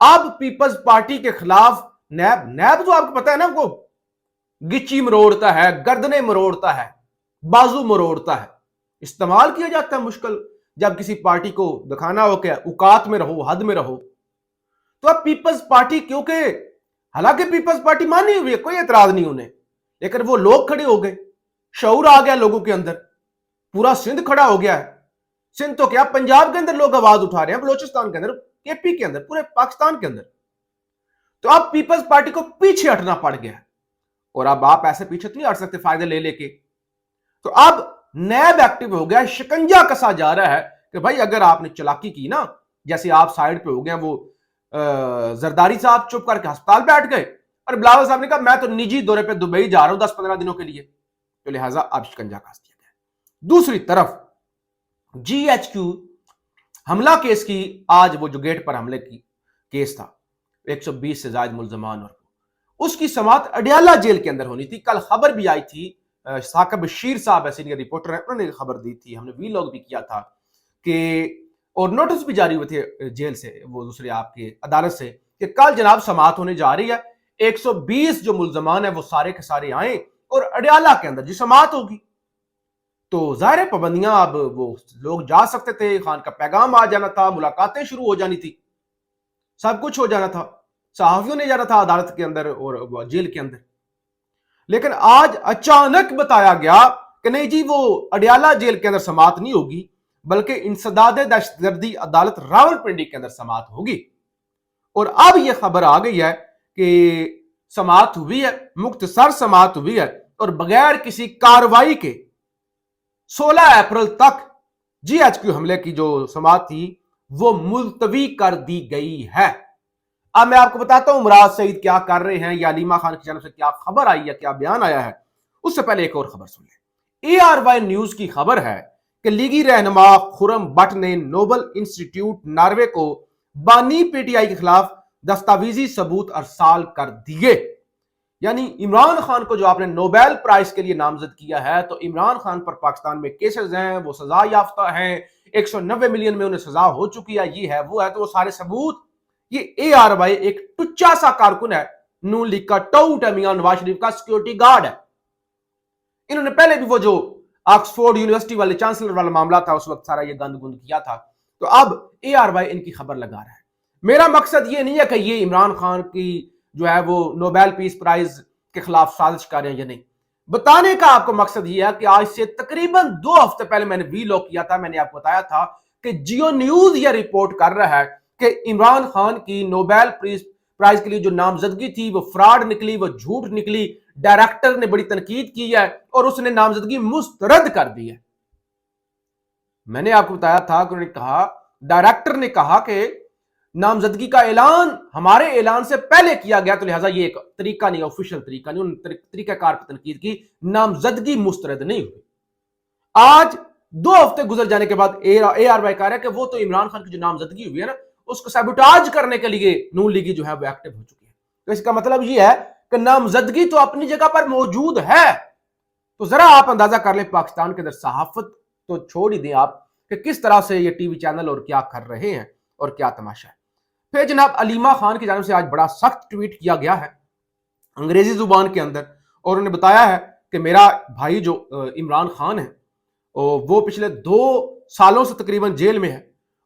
اب Peoples party کے خلاف نیب تو آپ کو پتا ہے نا، وہ گچی مروڑتا ہے، گردنیں مروڑتا ہے، بازو مروڑتا ہے، استعمال کیا جاتا ہے مشکل جب کسی پارٹی کو دکھانا ہو کہ اوقات میں رہو، حد میں رہو۔ تو اب پیپلز پارٹی، کیونکہ حالانکہ پیپلز پارٹی مانی ہوئی ہے، کوئی اعتراض نہیں انہیں، لیکن وہ لوگ کھڑے ہو گئے، شعور آ گیا لوگوں کے اندر، پورا سندھ کھڑا ہو گیا ہے۔ سندھ تو کیا، پنجاب کے اندر لوگ آواز اٹھا رہے ہیں، بلوچستان کے اندر، کے پی کے اندر، پورے پاکستان کے اندر۔ تو اب پیپلز پارٹی کو پیچھے ہٹنا پڑ گیا ہے، اور اب آپ ایسے پیچھے تو نہیں ہٹ سکتے فائدے لے لے کے۔ تو اب نیب ایکٹیو ہو گیا، شکنجا کسا جا رہا ہے کہ بھائی اگر آپ نے چلاکی کی نا، جیسے آپ سائڈ پہ ہو گئے، وہ زرداری صاحب چپ کر کے ہسپتال بیٹھ گئے، اور بلاول صاحب نے کہا میں تو نجی دورے پہ دبئی جا رہا ہوں 10-15 دنوں کے لیے، تو لہٰذا اب شکنجا کس دیا گیا۔ دوسری طرف جی ایچ کیو حملہ کیس کی، آج وہ جو گیٹ پر حملے کی کیس تھا، 120 سے زائد ملزمان، اور اس کی سماعت اڈیالہ جیل کے اندر ہونی تھی۔ کل خبر بھی آئی تھی، ثاقب بشیر صاحب سینئر رپورٹر ہیں، انہوں نے خبر دی تھی، ہم نے وی لاگ بھی کیا تھا کہ، اور نوٹس بھی جاری ہوئے تھے جیل سے، وہ دوسرے آپ کے عدالت سے، کہ کل جناب سماعت ہونے جا رہی ہے، 120 جو ملزمان ہیں وہ سارے کے سارے آئیں، اور اڈیالہ کے اندر جی سماعت ہوگی۔ تو ظاہر پابندیاں، اب وہ لوگ جا سکتے تھے، خان کا پیغام آ جانا تھا، ملاقاتیں شروع ہو جانی تھی، سب کچھ ہو جانا تھا، صحافیوں نے جانا تھا عدالت کے اندر اور جیل کے اندر۔ لیکن آج اچانک بتایا گیا کہ نہیں جی، وہ اڈیالہ جیل کے اندر سماعت نہیں ہوگی، بلکہ انسداد دہشت گردی عدالت راولپنڈی کے اندر سماعت ہوگی۔ اور اب یہ خبر آ گئی ہے کہ سماعت ہوئی ہے، مختصر سماعت ہوئی ہے، اور بغیر کسی کاروائی کے 16 اپریل تک جی ایچ کیو حملے کی جو سماعت تھی وہ ملتوی کر دی گئی ہے۔ اب میں آپ کو بتاتا ہوں مراد سعید کیا کر رہے ہیں، یا علیمہ خان کی جانب سے کیا خبر آئی ہے، کیا بیان آیا ہے۔ اس سے پہلے ایک اور خبر سن لیں۔ ARY نیوز کی خبر ہے کہ لیگی رہنما خرم بٹ نے نوبل انسٹیٹیوٹ ناروے کو بانی پی ٹی آئی کے خلاف دستاویزی ثبوت ارسال کر دیے۔ یعنی عمران خان کو جو آپ نے نوبیل پرائز کے لیے نامزد کیا ہے، تو عمران خان پر پاکستان میں کیسز ہیں، وہ سزا یافتہ ہیں، 190 ملین میں انہیں سزا ہو چکی ہے، یہ ہے وہ ہے، تو وہ سارے ثبوت، یہ ARY ایک ٹچا سا کارکن ہے، نون لیگ کا ٹاؤٹ ہے، میاں نواز شریف کا سیکیورٹی گارڈ ہے۔ انہوں نے پہلے بھی وہ جو آکسفورڈ یونیورسٹی والے چانسلر والا معاملہ تھا، اس وقت سارا یہ گند گند کیا تھا، تو اب ARY ان کی خبر لگا رہا ہے۔ میرا مقصد یہ نہیں ہے کہ یہ عمران خان کی جو ہے وہ نوبیل پیس پرائز کے خلاف سازش کر رہے ہیں یا نہیں، بتانے کا آپ کو مقصد یہ ہے کہ آج سے تقریباً 2 ہفتے پہلے میں نے وی لاگ کیا تھا، میں نے آپ کو بتایا تھا کہ جیو نیوز یہ رپورٹ کر رہا ہے کہ عمران خان کی نوبیل پرائز کے لیے جو نامزدگی تھی وہ فراڈ نکلی، وہ جھوٹ نکلی، ڈائریکٹر نے بڑی تنقید کی ہے اور اس نے نامزدگی مسترد کر دی ہے۔ میں نے آپ کو بتایا تھا کہ انہوں نے کہا، ڈائریکٹر نے کہا کہ نامزدگی کا اعلان ہمارے اعلان سے پہلے کیا گیا، تو لہٰذا یہ ایک طریقہ نہیں، آفیشل طریقہ نہیں، انہوں نے طریقہ کار پر تنقید کی، نامزدگی مسترد نہیں ہوئی۔ آج 2 ہفتے گزر جانے کے بعد ARY کہہ رہا ہے کہ وہ تو عمران خان کی جو نامزدگی ہوئی ہے نا، اس کو سیبوٹاج کرنے کے لیے نون لیگی جو ہے وہ ایکٹیو ہو چکی ہے۔ تو اس کا مطلب یہ ہے کہ نامزدگی تو اپنی جگہ پر موجود ہے۔ تو ذرا آپ اندازہ کر لیں پاکستان کے اندر صحافت تو چھوڑ ہی دیں آپ، کہ کس طرح سے یہ ٹی وی چینل اور کیا کر رہے ہیں اور کیا تماشا ہے۔ پھر جناب علیمہ خان کی جانب سے آج بڑا سخت ٹویٹ کیا گیا ہے انگریزی زبان کے اندر، اور انہوں نے بتایا ہے کہ میرا بھائی جو عمران خان ہے وہ پچھلے 2 سالوں سے تقریباً جیل میں ہے،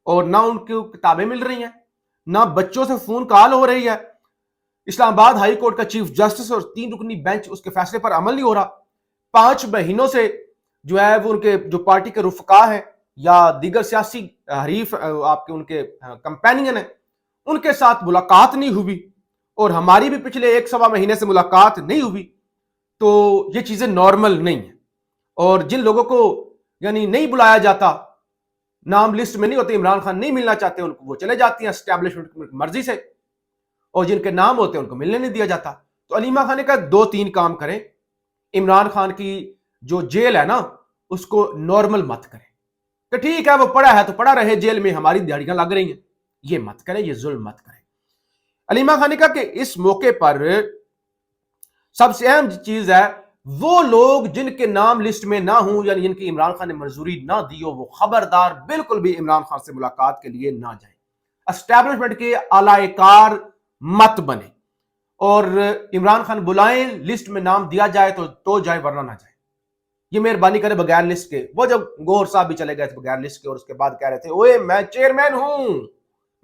اور نہ ان کو کتابیں مل رہی ہیں، نہ بچوں سے فون کال ہو رہی ہے، اسلام آباد ہائی کورٹ کا چیف جسٹس اور 3 رکنی بینچ اس کے فیصلے پر عمل نہیں ہو رہا، 5 مہینوں سے جو ہے وہ ان کے جو پارٹی کے رفقا ہیں یا دیگر سیاسی حریف آپ کے ان کے کمپینین ہیں، ان کے ساتھ ملاقات نہیں ہوئی، اور ہماری بھی پچھلے 1-1.25 مہینے سے ملاقات نہیں ہوئی۔ تو یہ چیزیں نارمل نہیں ہیں، اور جن لوگوں کو یعنی نہیں بلایا جاتا، نام لسٹ میں نہیں ہوتے، عمران خان نہیں ملنا چاہتے ان کو، وہ چلے جاتی ہیں اسٹیبلشمنٹ کی مرضی سے، اور جن کے نام ہوتے ہیں ان کو ملنے نہیں دیا جاتا۔ تو علیمہ خان نے کہا 2-3 کام کریں، عمران خان کی جو جیل ہے نا اس کو نارمل مت کریں، کہ ٹھیک ہے وہ پڑا ہے تو پڑا رہے جیل میں، ہماری دیہڑیاں لگ رہی ہیں، یہ مت کریں، یہ ظلم مت کریں۔ علیمہ خان نے کہا کہ اس موقع پر سب سے اہم چیز ہے وہ لوگ جن کے نام لسٹ میں نہ ہوں، یعنی جن کی عمران خان نے منظوری نہ دی ہو، وہ خبردار بالکل بھی عمران خان سے ملاقات کے لیے نہ جائیں۔ اسٹیبلشمنٹ کے اعلی کار مت بنے اور عمران خان بلائیں لسٹ میں نام دیا جائے تو جائے ورنہ نہ جائے. یہ مہربانی کرے بغیر لسٹ کے. وہ جب گور صاحب بھی چلے گئے تھے بغیر لسٹ کے اور اس کے بعد کہہ رہے تھے اوئے میں چیئرمین ہوں,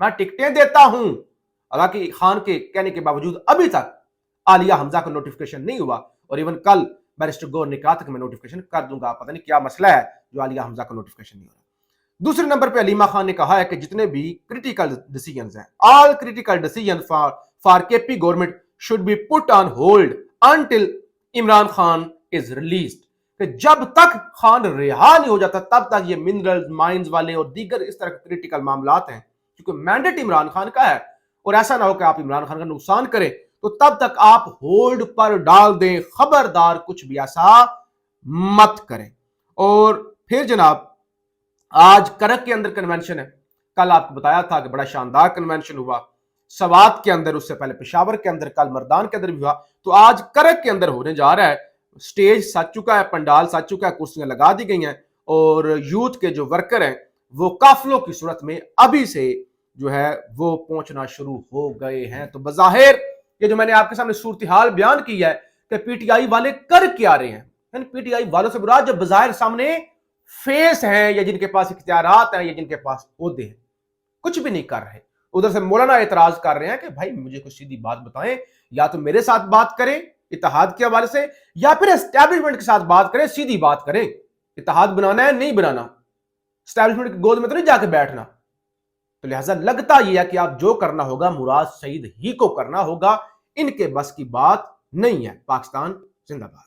میں ٹکٹیں دیتا ہوں. حالانکہ خان کے کہنے کے باوجود ابھی تک عالیہ حمزہ کا نوٹیفکیشن نہیں ہوا اور ایون کل بیرسٹر گور نے کہا تھا کہ میں نوٹیفکیشن کر دوں گا. پتہ نہیں کیا مسئلہ ہے جو عالیہ حمزہ کا نوٹیفکیشن نہیں ہو رہا. دوسرے نمبر پہ علیمہ خان نے کہا ہے کہ جتنے بھی کریٹیکل ڈیسیژنز ہیں, آل critical decision for K P government should be put on hold until Imran Khan is released. کہ جب تک خان رہا نہیں ہو جاتا تب تک یہ منرل مائنز والے اور دیگر اس طرح کے کریٹیکل معاملات ہیں کیونکہ مینڈیٹ عمران خان کا ہے اور ایسا نہ ہو کہ آپ عمران خان کا نقصان کریں تو تب تک آپ ہولڈ پر ڈال دیں. خبردار کچھ بھی ایسا مت کریں. اور پھر جناب آج کرک کے اندر کنونشن ہے. کل آپ کو بتایا تھا کہ بڑا شاندار کنونشن ہوا سوات کے اندر, اس سے پہلے پشاور کے اندر, کل مردان کے اندر بھی ہوا. تو آج کرک کے اندر ہونے جا رہا ہے. سٹیج سج چکا ہے, پنڈال سج چکا ہے, کرسیاں لگا دی گئی ہیں اور یوتھ کے جو ورکر ہیں وہ قافلوں کی صورت میں ابھی سے جو ہے وہ پہنچنا شروع ہو گئے ہیں. تو بظاہر یہ جو میں نے آپ کے سامنے صورتحال بیان کی ہے کہ پی ٹی آئی والے کر کے آ رہے ہیں, یعنی پی ٹی آئی والوں سے مراد جو بظاہر سامنے فیس ہیں یا جن کے پاس اختیارات ہیں یا جن کے پاس عہدے ہیں, کچھ بھی نہیں کر رہے. ادھر سے مولانا اعتراض کر رہے ہیں کہ بھائی مجھے کوئی سیدھی بات بتائیں, یا تو میرے ساتھ بات کریں اتحاد کے حوالے سے یا پھر اسٹیبلشمنٹ کے ساتھ بات کریں, سیدھی بات کریں. اتحاد بنانا ہے نہیں بنانا, اسٹیبلشمنٹ کی گود میں تو نہیں جا کے بیٹھنا. تو لہٰذا لگتا یہ ہے کہ آپ جو کرنا ہوگا مراد سعید ہی کو کرنا ہوگا, ان کے بس کی بات نہیں ہے. پاکستان زندہ باد.